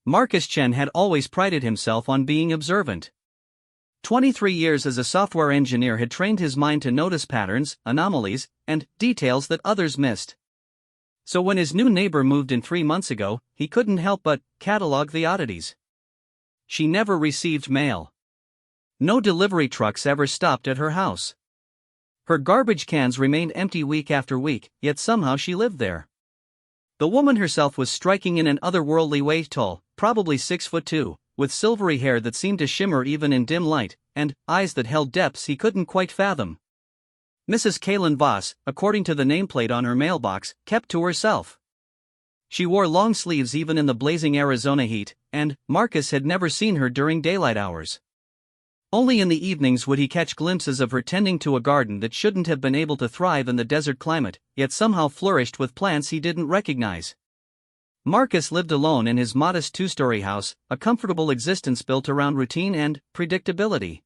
Marcus Chen had always prided himself on being observant. 23 years as a software engineer had trained his mind to notice patterns, anomalies, and details that others missed. So when his new neighbor moved in 3 months ago, he couldn't help but catalog the oddities. She never received mail. No delivery trucks ever stopped at her house. Her garbage cans remained empty week after week, yet somehow she lived there. The woman herself was striking in an otherworldly way, tall, probably 6'2", with silvery hair that seemed to shimmer even in dim light, and eyes that held depths he couldn't quite fathom. Mrs. Kaylin Voss, according to the nameplate on her mailbox, kept to herself. She wore long sleeves even in the blazing Arizona heat, and Marcus had never seen her during daylight hours. Only in the evenings would he catch glimpses of her tending to a garden that shouldn't have been able to thrive in the desert climate, yet somehow flourished with plants he didn't recognize. Marcus lived alone in his modest 2-story house, a comfortable existence built around routine and predictability.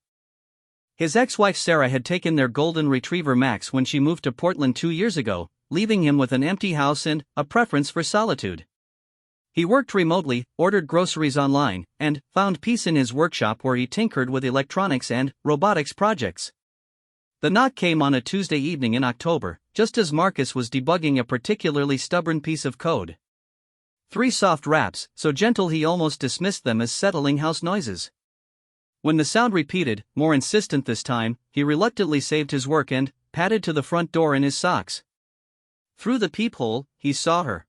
His ex-wife Sarah had taken their golden retriever Max when she moved to Portland 2 years ago, leaving him with an empty house and a preference for solitude. He worked remotely, ordered groceries online, and found peace in his workshop where he tinkered with electronics and robotics projects. The knock came on a Tuesday evening in October, just as Marcus was debugging a particularly stubborn piece of code. 3 soft raps, so gentle he almost dismissed them as settling house noises. When the sound repeated, more insistent this time, he reluctantly saved his work and padded to the front door in his socks. Through the peephole, he saw her.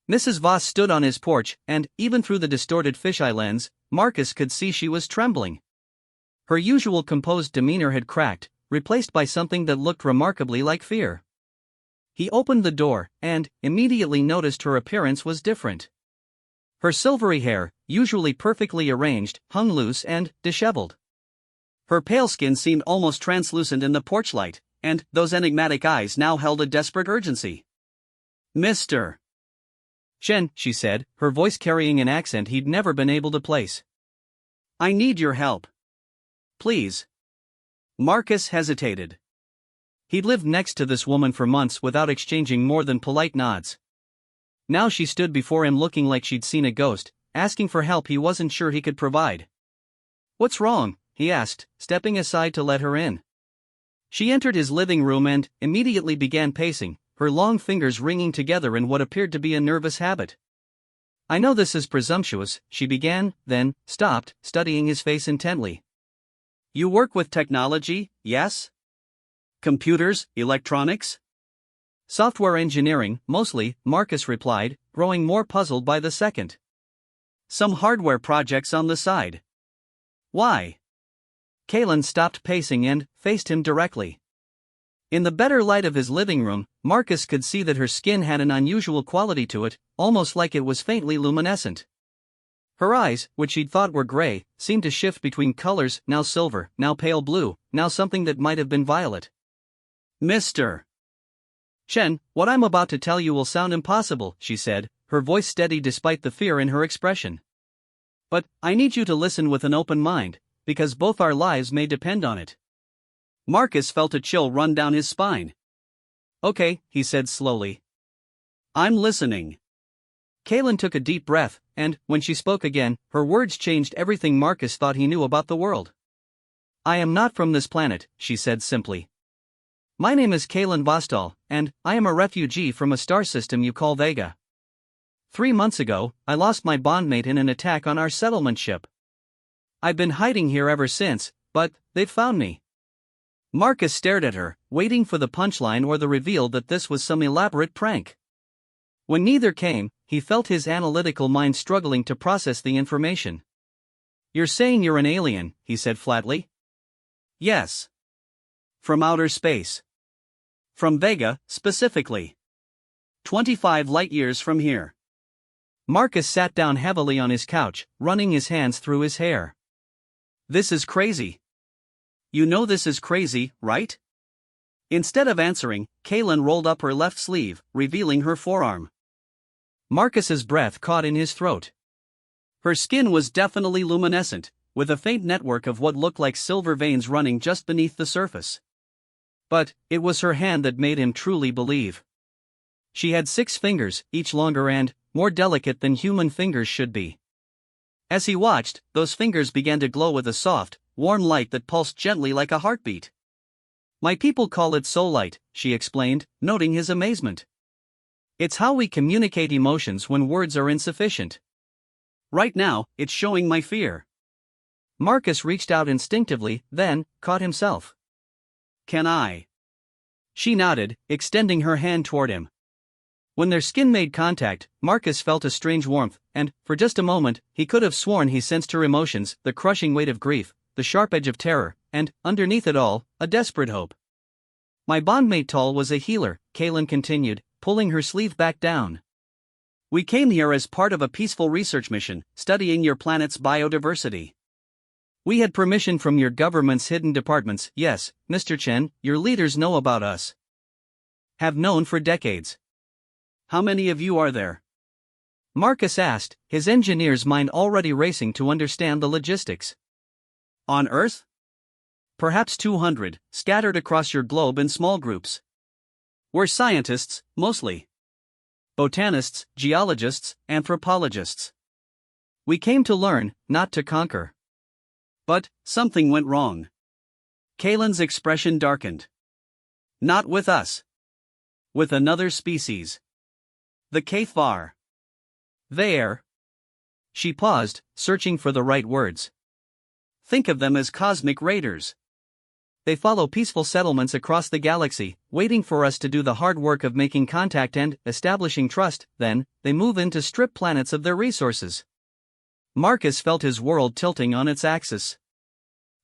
Mrs. Voss stood on his porch, and, even through the distorted fisheye lens, Marcus could see she was trembling. Her usual composed demeanor had cracked, replaced by something that looked remarkably like fear. He opened the door, and immediately noticed her appearance was different. Her silvery hair, usually perfectly arranged, hung loose and disheveled. Her pale skin seemed almost translucent in the porch light, and those enigmatic eyes now held a desperate urgency. "Mr. Chen," she said, her voice carrying an accent he'd never been able to place. "I need your help. Please." Marcus hesitated. He'd lived next to this woman for months without exchanging more than polite nods. Now she stood before him looking like she'd seen a ghost, asking for help he wasn't sure he could provide. "What's wrong?" he asked, stepping aside to let her in. She entered his living room and immediately began pacing, her long fingers ringing together in what appeared to be a nervous habit. "I know this is presumptuous," she began, then stopped, studying his face intently. "You work with technology, yes? Computers, electronics?" "Software engineering, mostly," Marcus replied, growing more puzzled by the second. "Some hardware projects on the side. Why?" Kaylin stopped pacing and faced him directly. In the better light of his living room, Marcus could see that her skin had an unusual quality to it, almost like it was faintly luminescent. Her eyes, which he'd thought were gray, seemed to shift between colors, now silver, now pale blue, now something that might have been violet. "Mr. Chen, what I'm about to tell you will sound impossible," she said, her voice steady despite the fear in her expression. "But I need you to listen with an open mind, because both our lives may depend on it." Marcus felt a chill run down his spine. "Okay," he said slowly. "I'm listening." Kaylin took a deep breath, and, when she spoke again, her words changed everything Marcus thought he knew about the world. "I am not from this planet," she said simply. "My name is Kaylin Vostal, and I am a refugee from a star system you call Vega. 3 months ago, I lost my bondmate in an attack on our settlement ship. I've been hiding here ever since, but they've found me." Marcus stared at her, waiting for the punchline or the reveal that this was some elaborate prank. When neither came, he felt his analytical mind struggling to process the information. "You're saying you're an alien," he said flatly. "Yes. From outer space. From Vega, specifically. 25 light-years from here." Marcus sat down heavily on his couch, running his hands through his hair. "This is crazy. You know this is crazy, right?" Instead of answering, Kaylin rolled up her left sleeve, revealing her forearm. Marcus's breath caught in his throat. Her skin was definitely luminescent, with a faint network of what looked like silver veins running just beneath the surface. But it was her hand that made him truly believe. She had 6 fingers, each longer and more delicate than human fingers should be. As he watched, those fingers began to glow with a soft, warm light that pulsed gently like a heartbeat. My people call it soul light, she explained, noting his amazement. It's how we communicate emotions when words are insufficient. Right now, it's showing my fear. Marcus reached out instinctively, then caught himself. Can I? She nodded, extending her hand toward him. When their skin made contact, Marcus felt a strange warmth, and, for just a moment, he could have sworn he sensed her emotions, the crushing weight of grief, the sharp edge of terror, and, underneath it all, a desperate hope. My bondmate Tall was a healer, Kaylin continued, pulling her sleeve back down. We came here as part of a peaceful research mission, studying your planet's biodiversity. We had permission from your government's hidden departments. Yes, Mr. Chen, your leaders know about us. Have known for decades. How many of you are there? Marcus asked, his engineer's mind already racing to understand the logistics. On Earth? Perhaps 200, scattered across your globe in small groups. We're scientists, mostly. Botanists, geologists, anthropologists. We came to learn, not to conquer. But, something went wrong. Kaylin's expression darkened. Not with us. With another species. The HFY. They're. She paused, searching for the right words. Think of them as cosmic raiders. They follow peaceful settlements across the galaxy, waiting for us to do the hard work of making contact and establishing trust. Then, they move in to strip planets of their resources. Marcus felt his world tilting on its axis.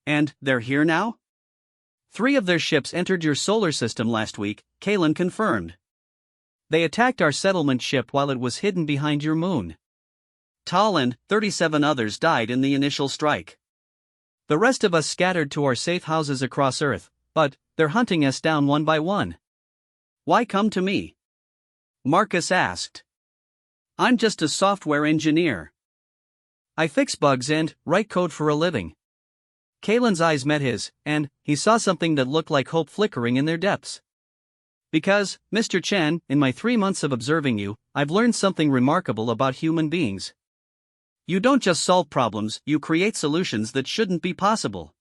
And, they're here now? 3 of their ships entered your solar system last week, Kaylin confirmed. They attacked our settlement ship while it was hidden behind your moon. Tal and 37 others died in the initial strike. The rest of us scattered to our safe houses across Earth, but they're hunting us down one by one. Why come to me? Marcus asked. I'm just a software engineer. I fix bugs and write code for a living. Kaylin's eyes met his, and he saw something that looked like hope flickering in their depths. Because, Mr. Chen, in my 3 months of observing you, I've learned something remarkable about human beings. You don't just solve problems, you create solutions that shouldn't be possible.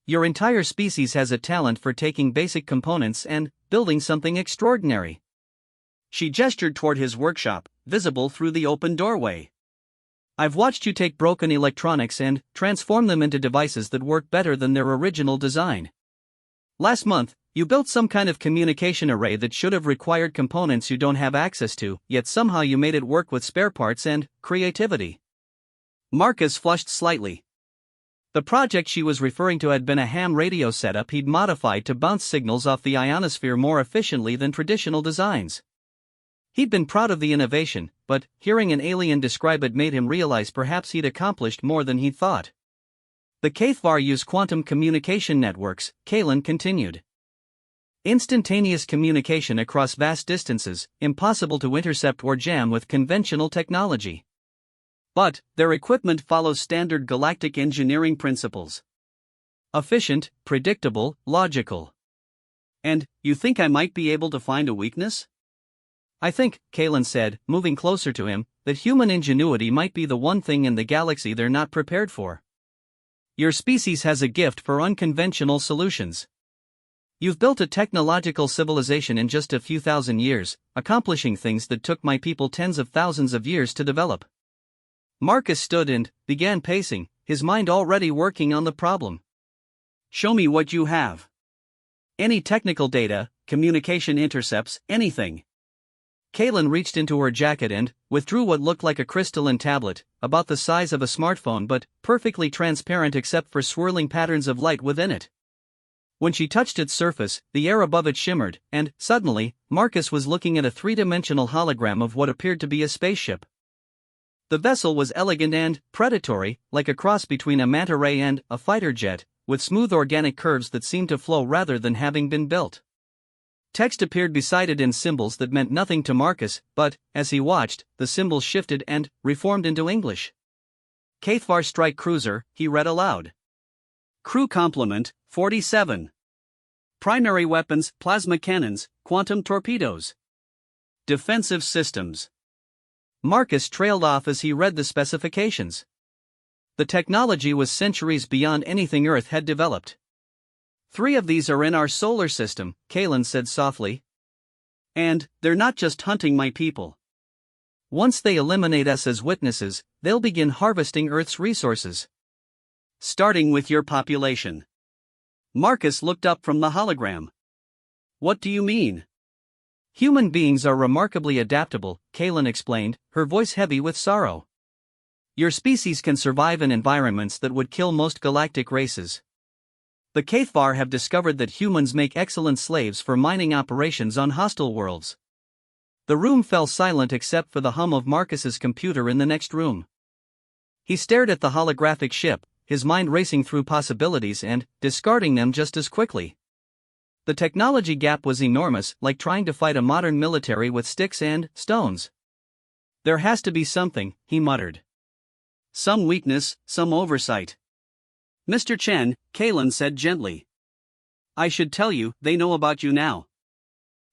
Your entire species has a talent for taking basic components and building something extraordinary. She gestured toward his workshop, visible through the open doorway. I've watched you take broken electronics and transform them into devices that work better than their original design. Last month, you built some kind of communication array that should have required components you don't have access to, yet somehow you made it work with spare parts and creativity. Marcus flushed slightly. The project she was referring to had been a ham radio setup he'd modified to bounce signals off the ionosphere more efficiently than traditional designs. He'd been proud of the innovation, but hearing an alien describe it made him realize perhaps he'd accomplished more than he'd thought. The HFY use quantum communication networks, Kaylin continued. Instantaneous communication across vast distances, impossible to intercept or jam with conventional technology. But, their equipment follows standard galactic engineering principles. Efficient, predictable, logical. And, you think I might be able to find a weakness? I think, Kaylin said, moving closer to him, that human ingenuity might be the one thing in the galaxy they're not prepared for. Your species has a gift for unconventional solutions. You've built a technological civilization in just a few thousand years, accomplishing things that took my people tens of thousands of years to develop. Marcus stood and began pacing, his mind already working on the problem. Show me what you have. Any technical data, communication intercepts, anything. Kaylin reached into her jacket and withdrew what looked like a crystalline tablet, about the size of a smartphone but perfectly transparent except for swirling patterns of light within it. When she touched its surface, the air above it shimmered, and, suddenly, Marcus was looking at a 3-dimensional hologram of what appeared to be a spaceship. The vessel was elegant and predatory, like a cross between a manta ray and a fighter jet, with smooth organic curves that seemed to flow rather than having been built. Text appeared beside it in symbols that meant nothing to Marcus, but, as he watched, the symbols shifted and reformed into English. HFY Strike Cruiser, he read aloud. Crew complement, 47. Primary weapons, plasma cannons, quantum torpedoes. Defensive systems. Marcus trailed off as he read the specifications. The technology was centuries beyond anything Earth had developed. 3 of these are in our solar system, Kalen said softly. And they're not just hunting my people. Once they eliminate us as witnesses, they'll begin harvesting Earth's resources. Starting with your population. Marcus looked up from the hologram. What do you mean? Human beings are remarkably adaptable, Kalen explained, her voice heavy with sorrow. Your species can survive in environments that would kill most galactic races. The HFY have discovered that humans make excellent slaves for mining operations on hostile worlds. The room fell silent except for the hum of Marcus's computer in the next room. He stared at the holographic ship, his mind racing through possibilities and discarding them just as quickly. The technology gap was enormous, like trying to fight a modern military with sticks and stones. There has to be something, he muttered. Some weakness, some oversight. Mr. Chen, Kalen said gently. I should tell you, they know about you now.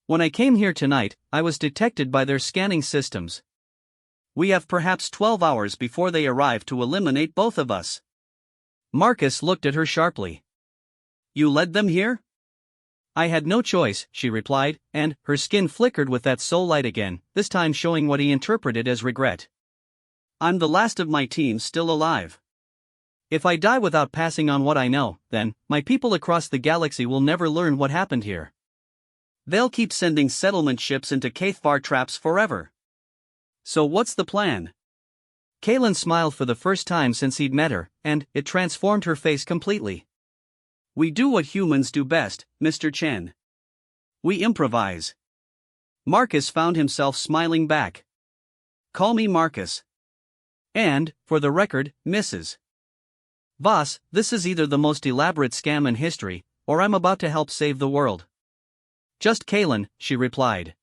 When I came here tonight, I was detected by their scanning systems. We have perhaps 12 hours before they arrive to eliminate both of us. Marcus looked at her sharply. You led them here? I had no choice, she replied, and her skin flickered with that soul light again, this time showing what he interpreted as regret. I'm the last of my team still alive. If I die without passing on what I know, then my people across the galaxy will never learn what happened here. They'll keep sending settlement ships into HFY traps forever. So what's the plan? Kalen smiled for the first time since he'd met her, and it transformed her face completely. We do what humans do best, Mr. Chen. We improvise. Marcus found himself smiling back. Call me Marcus. And, for the record, Mrs. Voss, this is either the most elaborate scam in history, or I'm about to help save the world. Just Kalen, she replied.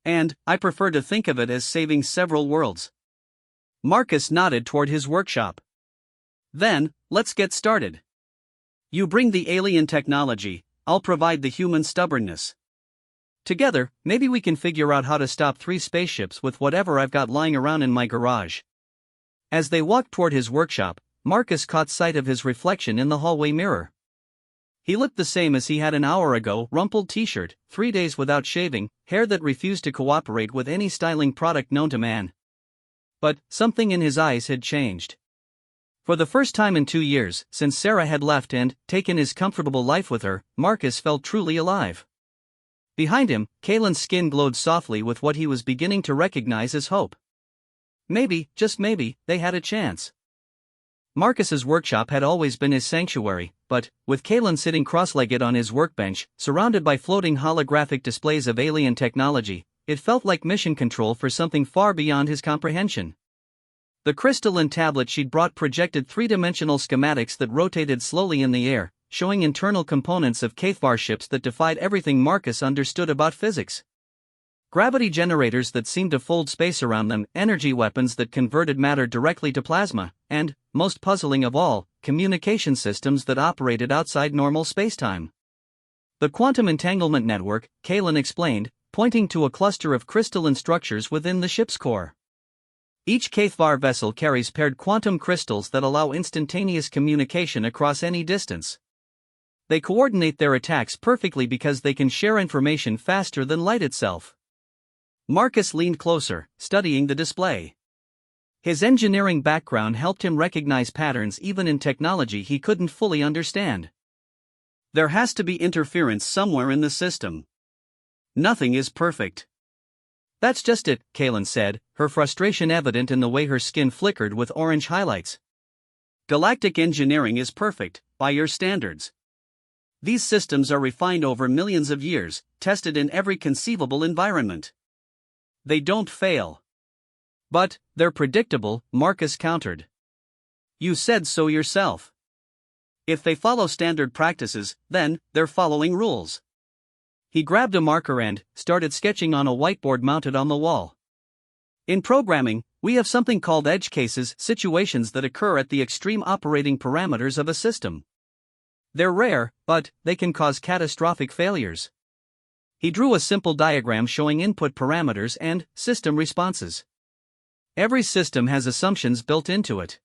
And, I prefer to think of it as saving several worlds. Marcus nodded toward his workshop. Then, let's get started. You bring the alien technology, I'll provide the human stubbornness. Together, maybe we can figure out how to stop 3 spaceships with whatever I've got lying around in my garage. As they walked toward his workshop, Marcus caught sight of his reflection in the hallway mirror. He looked the same as he had an hour ago, rumpled t-shirt, 3 days without shaving, hair that refused to cooperate with any styling product known to man. But, something in his eyes had changed. For the first time in 2 years, since Sarah had left and taken his comfortable life with her, Marcus felt truly alive. Behind him, Kalen's skin glowed softly with what he was beginning to recognize as hope. Maybe, just maybe, they had a chance. Marcus's workshop had always been his sanctuary, but, with Kalen sitting cross-legged on his workbench, surrounded by floating holographic displays of alien technology, it felt like mission control for something far beyond his comprehension. The crystalline tablet she'd brought projected 3-dimensional schematics that rotated slowly in the air, showing internal components of HFY ships that defied everything Marcus understood about physics. Gravity generators that seemed to fold space around them, energy weapons that converted matter directly to plasma, and, most puzzling of all, communication systems that operated outside normal spacetime. The quantum entanglement network, Kalen explained, pointing to a cluster of crystalline structures within the ship's core. Each HFY vessel carries paired quantum crystals that allow instantaneous communication across any distance. They coordinate their attacks perfectly because they can share information faster than light itself. Marcus leaned closer, studying the display. His engineering background helped him recognize patterns even in technology he couldn't fully understand. There has to be interference somewhere in the system. Nothing is perfect. That's just it, Kalen said, her frustration evident in the way her skin flickered with orange highlights. Galactic engineering is perfect, by your standards. These systems are refined over millions of years, tested in every conceivable environment. They don't fail. But, they're predictable, Marcus countered. You said so yourself. If they follow standard practices, then, they're following rules. He grabbed a marker and started sketching on a whiteboard mounted on the wall. In programming, we have something called edge cases, situations that occur at the extreme operating parameters of a system. They're rare, but they can cause catastrophic failures. He drew a simple diagram showing input parameters and system responses. Every system has assumptions built into it.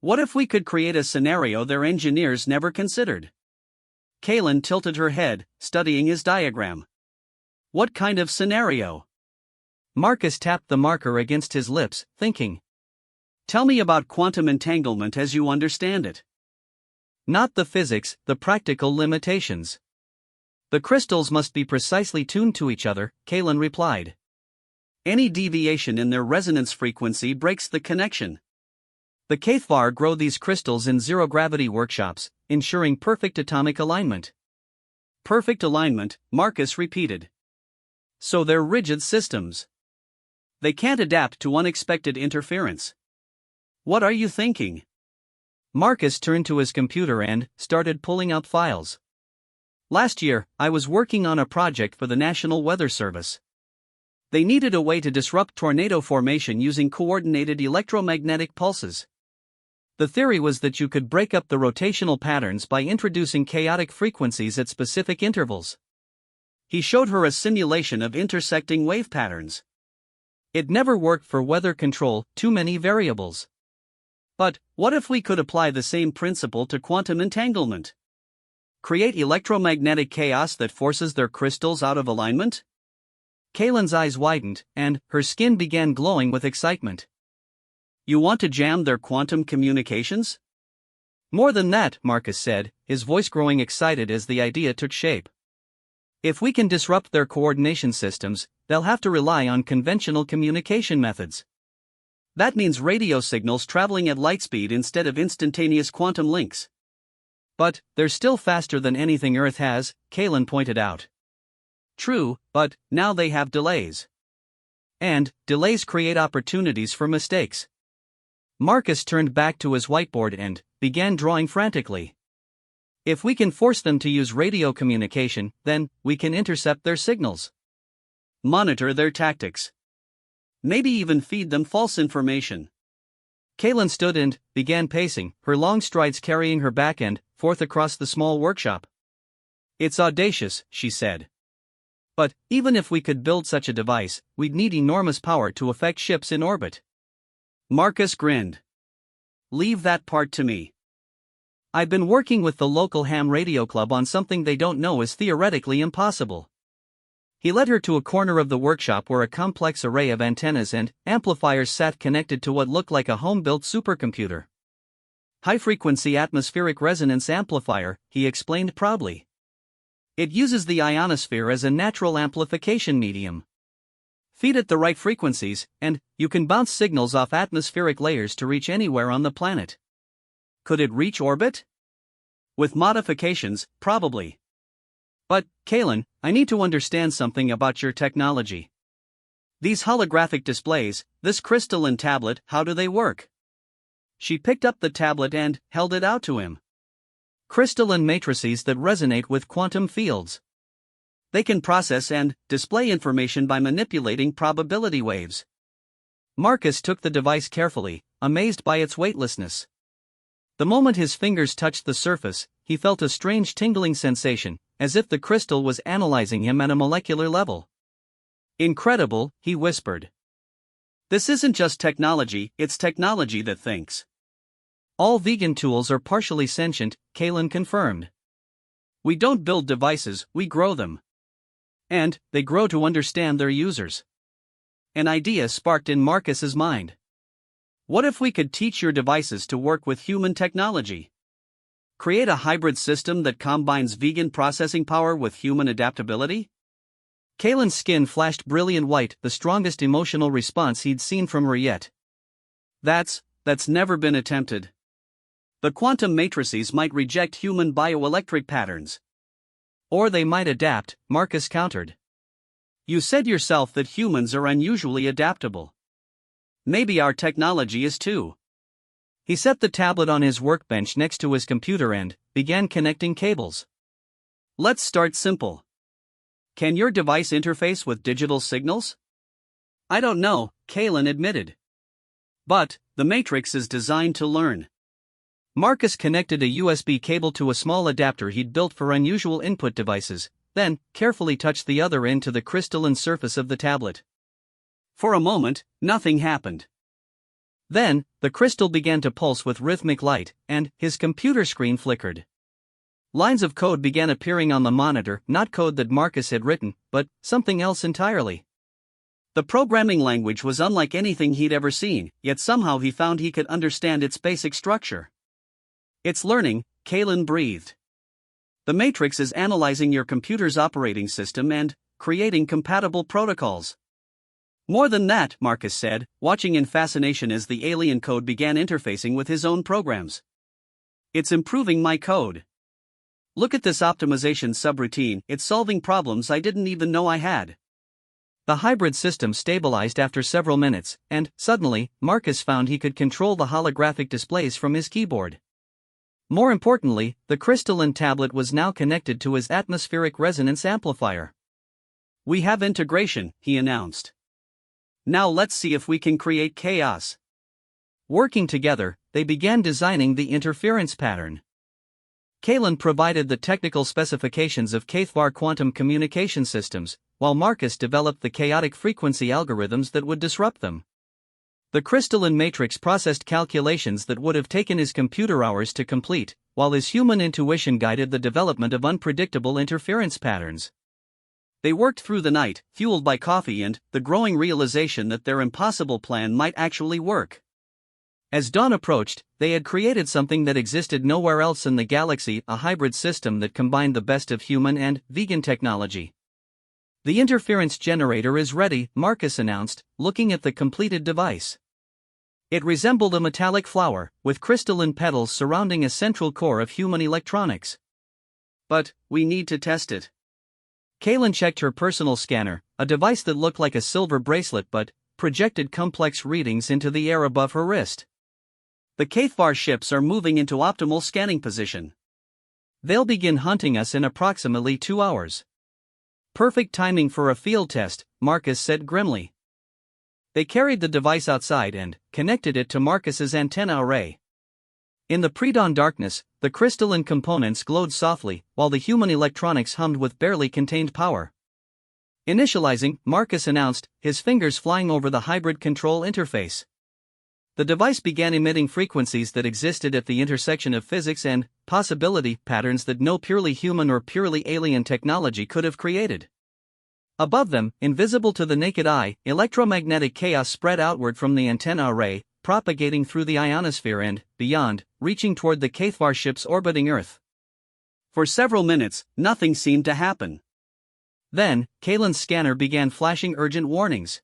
What if we could create a scenario their engineers never considered? Kaylin tilted her head, studying his diagram. What kind of scenario? Marcus tapped the marker against his lips, thinking. Tell me about quantum entanglement as you understand it. Not the physics, the practical limitations. The crystals must be precisely tuned to each other, Kaylin replied. Any deviation in their resonance frequency breaks the connection. The HFY grow these crystals in zero-gravity workshops, ensuring perfect atomic alignment. Perfect alignment, Marcus repeated. So they're rigid systems. They can't adapt to unexpected interference. What are you thinking? Marcus turned to his computer and started pulling out files. Last year, I was working on a project for the National Weather Service. They needed a way to disrupt tornado formation using coordinated electromagnetic pulses. The theory was that you could break up the rotational patterns by introducing chaotic frequencies at specific intervals. He showed her a simulation of intersecting wave patterns. It never worked for weather control, too many variables. But what if we could apply the same principle to quantum entanglement? Create electromagnetic chaos that forces their crystals out of alignment? Kaylin's eyes widened, and her skin began glowing with excitement. You want to jam their quantum communications? More than that, Marcus said, his voice growing excited as the idea took shape. If we can disrupt their coordination systems, they'll have to rely on conventional communication methods. That means radio signals traveling at light speed instead of instantaneous quantum links. But they're still faster than anything Earth has, Kaylin pointed out. True, but now they have delays. And delays create opportunities for mistakes. Marcus turned back to his whiteboard and began drawing frantically. If we can force them to use radio communication, then we can intercept their signals. Monitor their tactics. Maybe even feed them false information. Kaylin stood and began pacing, her long strides carrying her back and forth across the small workshop. It's audacious, she said. But even if we could build such a device, we'd need enormous power to affect ships in orbit. Marcus grinned. Leave that part to me. I've been working with the local ham radio club on something they don't know is theoretically impossible. He led her to a corner of the workshop where a complex array of antennas and amplifiers sat connected to what looked like a home-built supercomputer. High-frequency atmospheric resonance amplifier, he explained proudly. It uses the ionosphere as a natural amplification medium. Feed it the right frequencies, and you can bounce signals off atmospheric layers to reach anywhere on the planet. Could it reach orbit? With modifications, probably. But, Kaylin, I need to understand something about your technology. These holographic displays, this crystalline tablet, how do they work? She picked up the tablet and held it out to him. Crystalline matrices that resonate with quantum fields. They can process and display information by manipulating probability waves. Marcus took the device carefully, amazed by its weightlessness. The moment his fingers touched the surface, he felt a strange tingling sensation, as if the crystal was analyzing him at a molecular level. Incredible, he whispered. This isn't just technology, it's technology that thinks. All vegan tools are partially sentient, Kaylin confirmed. We don't build devices, we grow them. And they grow to understand their users. An idea sparked in Marcus's mind. What if we could teach your devices to work with human technology? Create a hybrid system that combines vegan processing power with human adaptability? Kaylin's skin flashed brilliant white, the strongest emotional response he'd seen from her yet. That's never been attempted. The quantum matrices might reject human bioelectric patterns. Or they might adapt, Marcus countered. You said yourself that humans are unusually adaptable. Maybe our technology is too. He set the tablet on his workbench next to his computer and began connecting cables. Let's start simple. Can your device interface with digital signals? I don't know, Kaylin admitted. But the matrix is designed to learn. Marcus connected a USB cable to a small adapter he'd built for unusual input devices, then carefully touched the other end to the crystalline surface of the tablet. For a moment, nothing happened. Then, the crystal began to pulse with rhythmic light, and his computer screen flickered. Lines of code began appearing on the monitor, not code that Marcus had written, but something else entirely. The programming language was unlike anything he'd ever seen, yet somehow he found he could understand its basic structure. "It's learning," Kalen breathed. "The Matrix is analyzing your computer's operating system and creating compatible protocols." "More than that," Marcus said, watching in fascination as the alien code began interfacing with his own programs. "It's improving my code. Look at this optimization subroutine, it's solving problems I didn't even know I had." The hybrid system stabilized after several minutes, and, suddenly, Marcus found he could control the holographic displays from his keyboard. More importantly, the crystalline tablet was now connected to his atmospheric resonance amplifier. "We have integration," he announced. "Now let's see if we can create chaos." Working together, they began designing the interference pattern. Kalen provided the technical specifications of HFY quantum communication systems, while Marcus developed the chaotic frequency algorithms that would disrupt them. The crystalline matrix processed calculations that would have taken his computer hours to complete, while his human intuition guided the development of unpredictable interference patterns. They worked through the night, fueled by coffee and the growing realization that their impossible plan might actually work. As dawn approached, they had created something that existed nowhere else in the galaxy, a hybrid system that combined the best of human and vegan technology. "The interference generator is ready," Marcus announced, looking at the completed device. It resembled a metallic flower, with crystalline petals surrounding a central core of human electronics. "But we need to test it." Kalen checked her personal scanner, a device that looked like a silver bracelet but projected complex readings into the air above her wrist. "The HFY ships are moving into optimal scanning position. They'll begin hunting us in approximately 2 hours. Perfect timing for a field test," Marcus said grimly. They carried the device outside and connected it to Marcus's antenna array. In the pre-dawn darkness, the crystalline components glowed softly, while the human electronics hummed with barely contained power. Initializing, Marcus announced, his fingers flying over the hybrid control interface. The device began emitting frequencies that existed at the intersection of physics and possibility patterns that no purely human or purely alien technology could have created. Above them, invisible to the naked eye, electromagnetic chaos spread outward from the antenna array, propagating through the ionosphere and beyond, reaching toward the HFY ships orbiting Earth. For several minutes, nothing seemed to happen. Then, Kalen's scanner began flashing urgent warnings.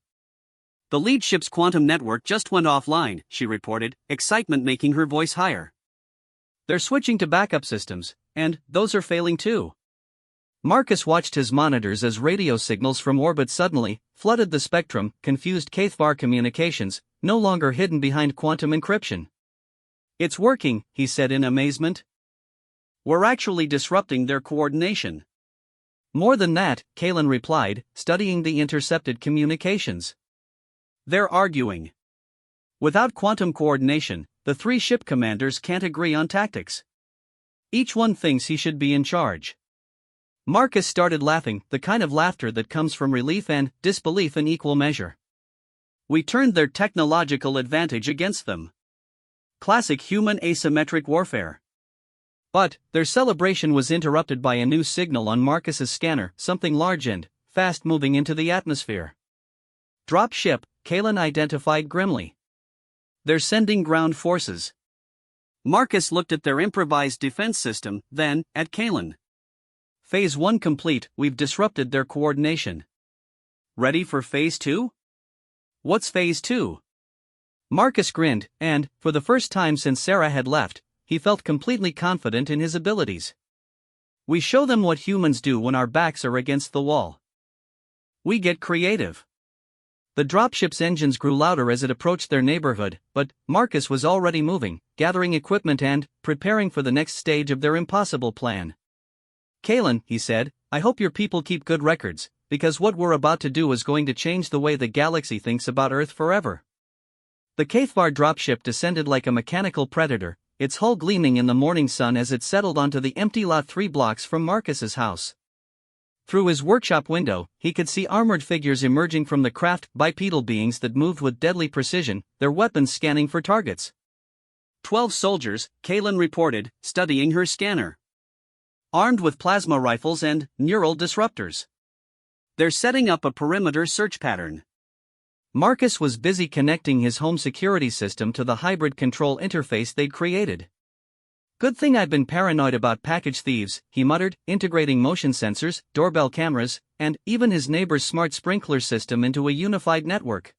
"The lead ship's quantum network just went offline," she reported, excitement making her voice higher. "They're switching to backup systems, and those are failing too." Marcus watched his monitors as radio signals from orbit suddenly flooded the spectrum, confused HFY communications, no longer hidden behind quantum encryption. "It's working," he said in amazement. "We're actually disrupting their coordination." "More than that," Kalen replied, studying the intercepted communications. "They're arguing. Without quantum coordination, the 3 ship commanders can't agree on tactics. Each one thinks he should be in charge." Marcus started laughing, the kind of laughter that comes from relief and disbelief in equal measure. "We turned their technological advantage against them. Classic human asymmetric warfare." But their celebration was interrupted by a new signal on Marcus's scanner, something large and fast moving into the atmosphere. "Drop ship," Kalen identified grimly. "They're sending ground forces." Marcus looked at their improvised defense system, then at Kalen. "Phase 1 complete, we've disrupted their coordination. Ready for Phase 2? "What's Phase 2? Marcus grinned, and, for the first time since Sarah had left, he felt completely confident in his abilities. "We show them what humans do when our backs are against the wall. We get creative." The dropship's engines grew louder as it approached their neighborhood, but Marcus was already moving, gathering equipment and preparing for the next stage of their impossible plan. "Kalen," he said, "I hope your people keep good records, because what we're about to do is going to change the way the galaxy thinks about Earth forever." The HFY dropship descended like a mechanical predator, its hull gleaming in the morning sun as it settled onto the empty lot 3 blocks from Marcus's house. Through his workshop window, he could see armored figures emerging from the craft, bipedal beings that moved with deadly precision, their weapons scanning for targets. 12 soldiers, Kaylin reported, studying her scanner. Armed with plasma rifles and neural disruptors. They're setting up a perimeter search pattern. Marcus was busy connecting his home security system to the hybrid control interface they'd created. Good thing I've been paranoid about package thieves, he muttered, integrating motion sensors, doorbell cameras, and even his neighbor's smart sprinkler system into a unified network.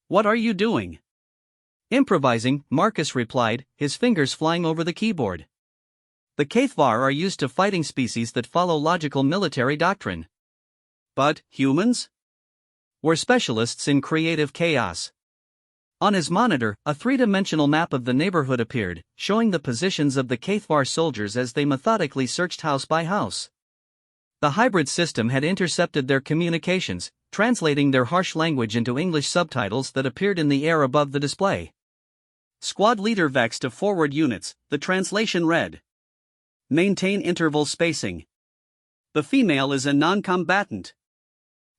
What are you doing? Improvising, Marcus replied, his fingers flying over the keyboard. The HFY are used to fighting species that follow logical military doctrine. But humans? We're specialists in creative chaos. On his monitor, a three-dimensional map of the neighborhood appeared, showing the positions of the HFY soldiers as they methodically searched house by house. The hybrid system had intercepted their communications, translating their harsh language into English subtitles that appeared in the air above the display. Squad leader Vex to forward units, the translation read. Maintain interval spacing. The female is a non-combatant.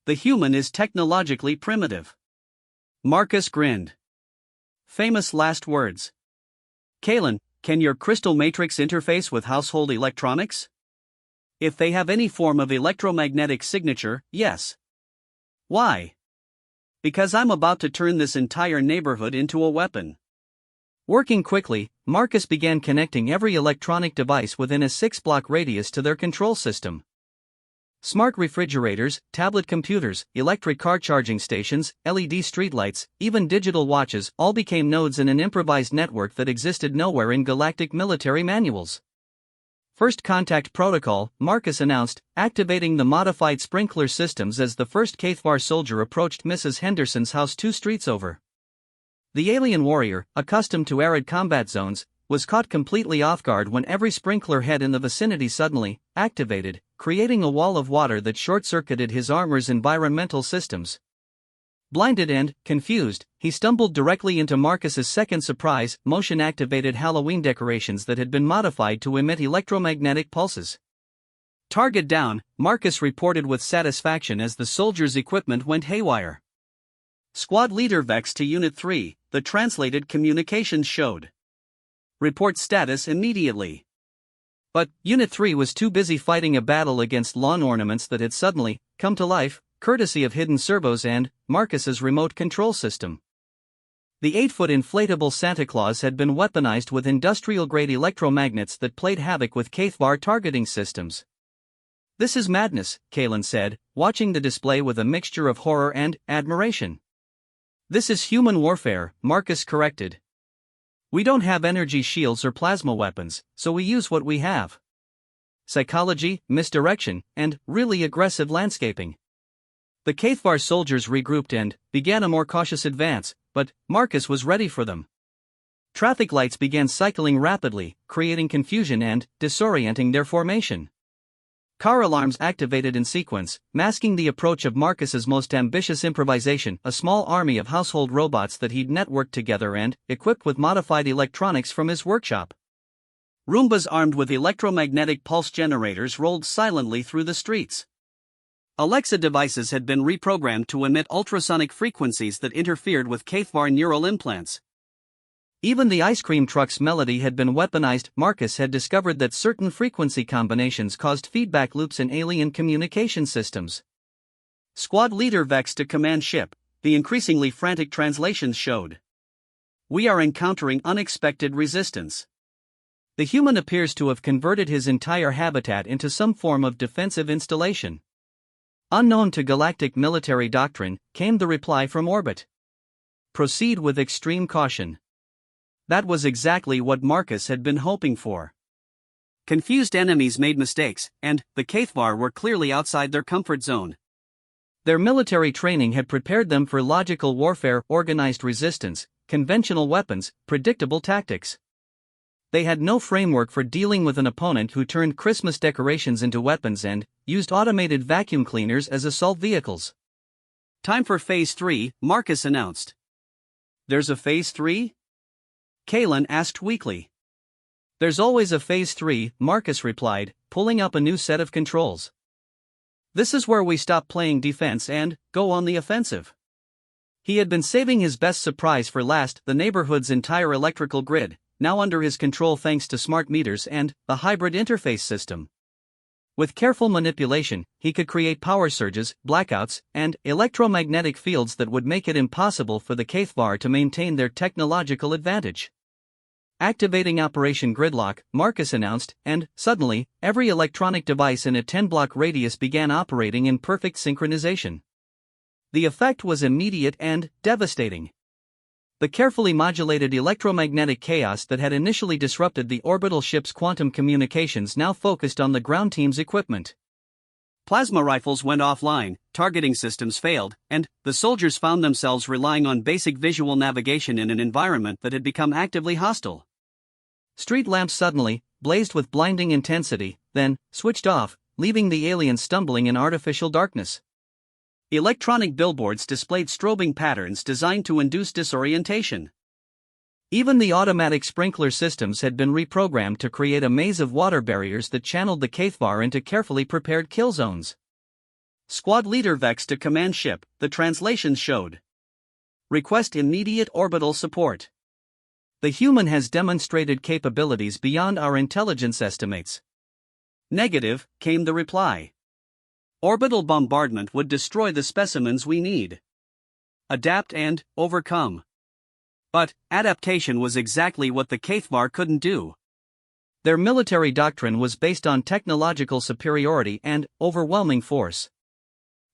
The human is technologically primitive. Marcus grinned. Famous last words. Kaylin, can your crystal matrix interface with household electronics? If they have any form of electromagnetic signature, yes. Why? Because I'm about to turn this entire neighborhood into a weapon. Working quickly, Marcus began connecting every electronic device within a 6-block radius to their control system. Smart refrigerators, tablet computers, electric car charging stations, LED streetlights, even digital watches all became nodes in an improvised network that existed nowhere in galactic military manuals. First contact protocol, Marcus announced, activating the modified sprinkler systems as the first HFY soldier approached Mrs. Henderson's house 2 streets over. The alien warrior, accustomed to arid combat zones, was caught completely off guard when every sprinkler head in the vicinity suddenly activated, creating a wall of water that short-circuited his armor's environmental systems. Blinded and confused, he stumbled directly into Marcus's second surprise, motion-activated Halloween decorations that had been modified to emit electromagnetic pulses. Target down, Marcus reported with satisfaction as the soldiers' equipment went haywire. Squad leader Vex to Unit 3, the translated communications showed. Report status immediately. But Unit 3 was too busy fighting a battle against lawn ornaments that had suddenly come to life, courtesy of hidden servos and Marcus's remote control system. The 8-foot inflatable Santa Claus had been weaponized with industrial-grade electromagnets that played havoc with HFY targeting systems. This is madness, Kaylin said, watching the display with a mixture of horror and admiration. This is human warfare, Marcus corrected. We don't have energy shields or plasma weapons, so we use what we have. Psychology, misdirection, and really aggressive landscaping. The HFY soldiers regrouped and began a more cautious advance, but Marcus was ready for them. Traffic lights began cycling rapidly, creating confusion and disorienting their formation. Car alarms activated in sequence, masking the approach of Marcus's most ambitious improvisation, a small army of household robots that he'd networked together and equipped with modified electronics from his workshop. Roombas armed with electromagnetic pulse generators rolled silently through the streets. Alexa devices had been reprogrammed to emit ultrasonic frequencies that interfered with HFY neural implants. Even the ice cream truck's melody had been weaponized. Marcus had discovered that certain frequency combinations caused feedback loops in alien communication systems. Squad leader Vex to command ship, the increasingly frantic translations showed. We are encountering unexpected resistance. The human appears to have converted his entire habitat into some form of defensive installation. Unknown to galactic military doctrine, came the reply from orbit. Proceed with extreme caution. That was exactly what Marcus had been hoping for. Confused enemies made mistakes, and the HFY were clearly outside their comfort zone. Their military training had prepared them for logical warfare, organized resistance, conventional weapons, predictable tactics. They had no framework for dealing with an opponent who turned Christmas decorations into weapons and used automated vacuum cleaners as assault vehicles. Time for Phase 3, Marcus announced. There's a Phase 3? Kaylin asked weakly. There's always a Phase 3, Marcus replied, pulling up a new set of controls. This is where we stop playing defense and go on the offensive. He had been saving his best surprise for last, the neighborhood's entire electrical grid, now under his control thanks to smart meters and the hybrid interface system. With careful manipulation, he could create power surges, blackouts, and electromagnetic fields that would make it impossible for the HFY to maintain their technological advantage. Activating Operation Gridlock, Marcus announced, and, suddenly, every electronic device in a 10-block radius began operating in perfect synchronization. The effect was immediate and devastating. The carefully modulated electromagnetic chaos that had initially disrupted the orbital ship's quantum communications now focused on the ground team's equipment. Plasma rifles went offline, targeting systems failed, and the soldiers found themselves relying on basic visual navigation in an environment that had become actively hostile. Street lamps suddenly blazed with blinding intensity, then switched off, leaving the aliens stumbling in artificial darkness. Electronic billboards displayed strobing patterns designed to induce disorientation. Even the automatic sprinkler systems had been reprogrammed to create a maze of water barriers that channeled the HFY into carefully prepared kill zones. Squad leader vexed to command ship, the translations showed. Request immediate orbital support. The human has demonstrated capabilities beyond our intelligence estimates. Negative, came the reply. Orbital bombardment would destroy the specimens we need. Adapt and overcome. But adaptation was exactly what the HFY couldn't do. Their military doctrine was based on technological superiority and overwhelming force.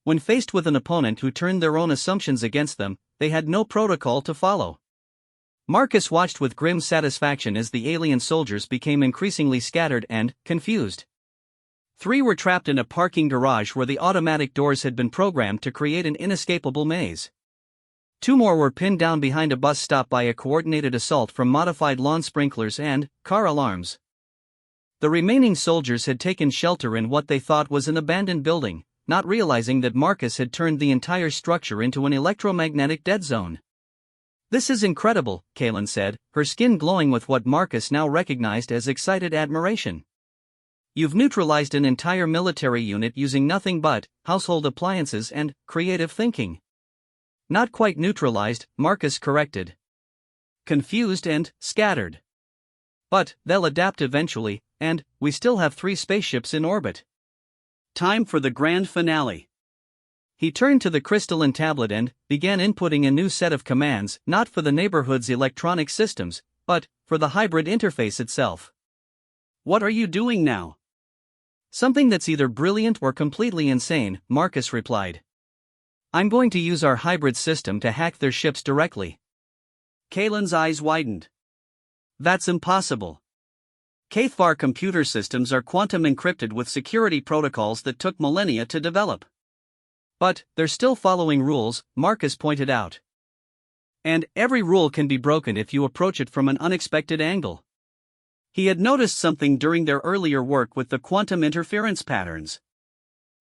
When faced with an opponent who turned their own assumptions against them, they had no protocol to follow. Marcus watched with grim satisfaction as the alien soldiers became increasingly scattered and confused. 3 were trapped in a parking garage where the automatic doors had been programmed to create an inescapable maze. 2 more were pinned down behind a bus stop by a coordinated assault from modified lawn sprinklers and car alarms. The remaining soldiers had taken shelter in what they thought was an abandoned building, not realizing that Marcus had turned the entire structure into an electromagnetic dead zone. "This is incredible," Kaylin said, her skin glowing with what Marcus now recognized as excited admiration. "You've neutralized an entire military unit using nothing but household appliances and creative thinking." "Not quite neutralized," Marcus corrected. "Confused and scattered. But they'll adapt eventually, and we still have 3 spaceships in orbit. Time for the grand finale." He turned to the crystalline tablet and began inputting a new set of commands, not for the neighborhood's electronic systems, but for the hybrid interface itself. "What are you doing now?" "Something that's either brilliant or completely insane," Marcus replied. "I'm going to use our hybrid system to hack their ships directly." Kaylin's eyes widened. "That's impossible. HFY computer systems are quantum encrypted with security protocols that took millennia to develop." "But they're still following rules," Marcus pointed out. "And every rule can be broken if you approach it from an unexpected angle." He had noticed something during their earlier work with the quantum interference patterns.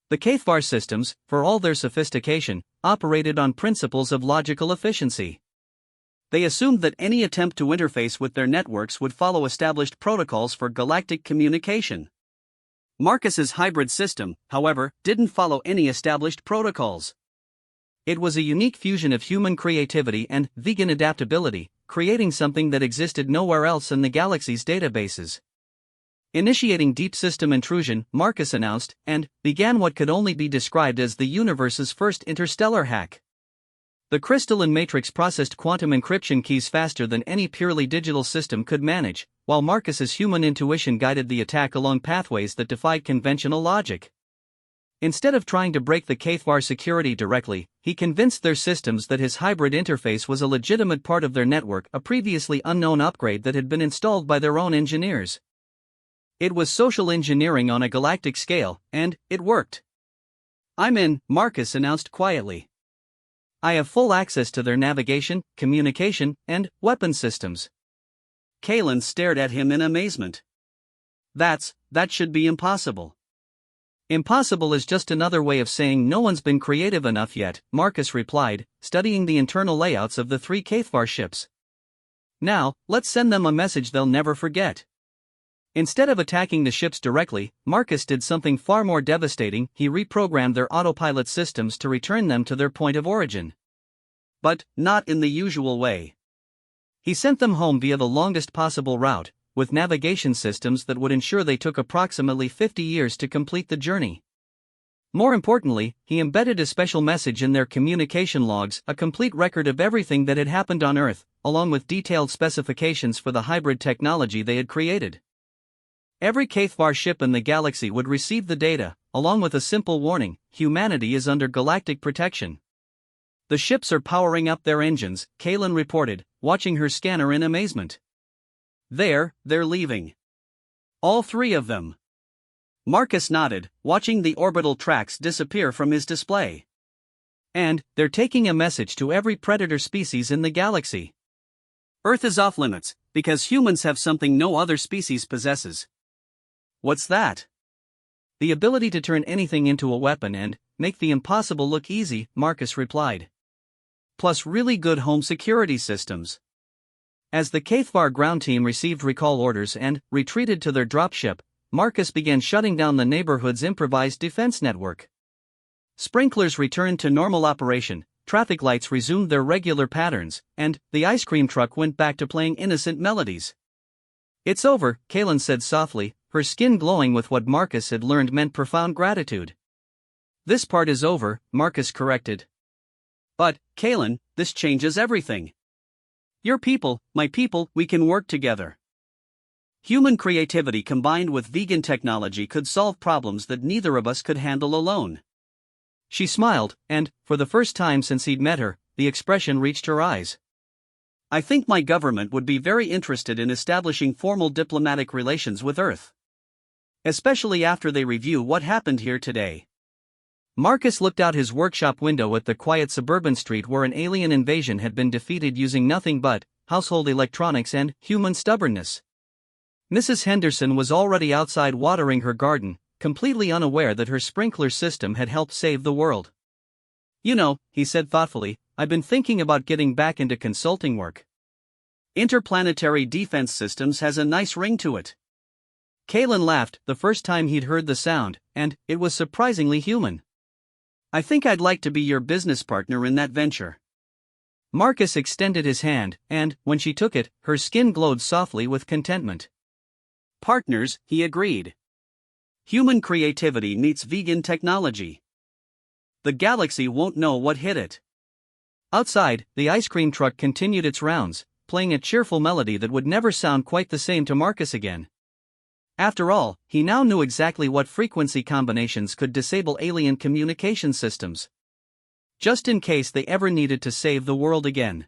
The HFY systems, for all their sophistication, operated on principles of logical efficiency. They assumed that any attempt to interface with their networks would follow established protocols for galactic communication. Marcus's hybrid system, however, didn't follow any established protocols. It was a unique fusion of human creativity and vegan adaptability, creating something that existed nowhere else in the galaxy's databases. Initiating deep system intrusion, Marcus announced, and began what could only be described as the universe's first interstellar hack. The crystalline matrix processed quantum encryption keys faster than any purely digital system could manage, while Marcus's human intuition guided the attack along pathways that defied conventional logic. Instead of trying to break the HFY security directly, he convinced their systems that his hybrid interface was a legitimate part of their network, a previously unknown upgrade that had been installed by their own engineers. It was social engineering on a galactic scale, and it worked. "I'm in," Marcus announced quietly. "I have full access to their navigation, communication, and weapon systems." Kaylin stared at him in amazement. That should be impossible." "Impossible is just another way of saying no one's been creative enough yet," Marcus replied, studying the internal layouts of the 3 HFY ships. "Now, let's send them a message they'll never forget." Instead of attacking the ships directly, Marcus did something far more devastating. He reprogrammed their autopilot systems to return them to their point of origin. But not in the usual way. He sent them home via the longest possible route, with navigation systems that would ensure they took approximately 50 years to complete the journey. More importantly, he embedded a special message in their communication logs, a complete record of everything that had happened on Earth, along with detailed specifications for the hybrid technology they had created. Every HFY ship in the galaxy would receive the data, along with a simple warning: humanity is under galactic protection. The ships are powering up their engines, Kaylin reported, watching her scanner in amazement. They're leaving. All three of them. Marcus nodded, watching the orbital tracks disappear from his display. And they're taking a message to every predator species in the galaxy. Earth is off limits, because humans have something no other species possesses. What's that? The ability to turn anything into a weapon and make the impossible look easy, Marcus replied. Plus really good home security systems. As the HFY ground team received recall orders and retreated to their dropship, Marcus began shutting down the neighborhood's improvised defense network. Sprinklers returned to normal operation, traffic lights resumed their regular patterns, and the ice cream truck went back to playing innocent melodies. It's over, Kaylin said softly, her skin glowing with what Marcus had learned meant profound gratitude. This part is over, Marcus corrected. But, Kaylin, this changes everything. Your people, my people, we can work together. Human creativity combined with vegan technology could solve problems that neither of us could handle alone. She smiled, and, for the first time since he'd met her, the expression reached her eyes. I think my government would be very interested in establishing formal diplomatic relations with Earth. Especially after they review what happened here today. Marcus looked out his workshop window at the quiet suburban street where an alien invasion had been defeated using nothing but household electronics and human stubbornness. Mrs. Henderson was already outside watering her garden, completely unaware that her sprinkler system had helped save the world. You know, he said thoughtfully, I've been thinking about getting back into consulting work. Interplanetary defense systems has a nice ring to it. Kaylin laughed, the first time he'd heard the sound, and it was surprisingly human. I think I'd like to be your business partner in that venture. Marcus extended his hand, and, when she took it, her skin glowed softly with contentment. Partners, he agreed. Human creativity meets vegan technology. The galaxy won't know what hit it. Outside, the ice cream truck continued its rounds, playing a cheerful melody that would never sound quite the same to Marcus again. After all, he now knew exactly what frequency combinations could disable alien communication systems. Just in case they ever needed to save the world again.